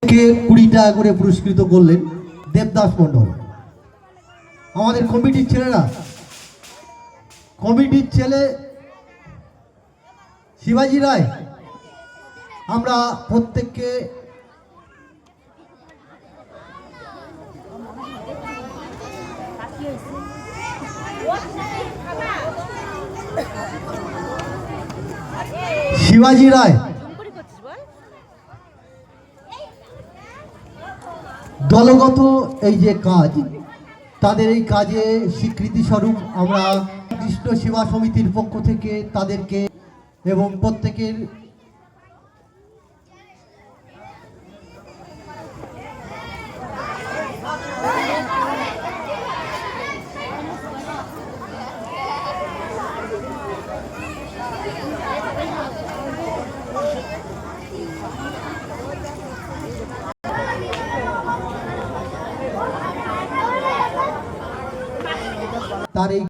কে 20 টাকা করে পুরস্কৃত করলেন দেবদাস মণ্ডল। আমাদের কমিটির ছেলেরা, কমিটির ছেলে শিবাজি রায়, আমরা প্রত্যেককে শিবাজি রায় দলগত এই যে কাজ, তাদের এই কাজে স্বীকৃতি স্বরূপ আমরা কৃষ্ণ সেবা সমিতির পক্ষ থেকে তাদেরকে এবং প্রত্যেকের তার এই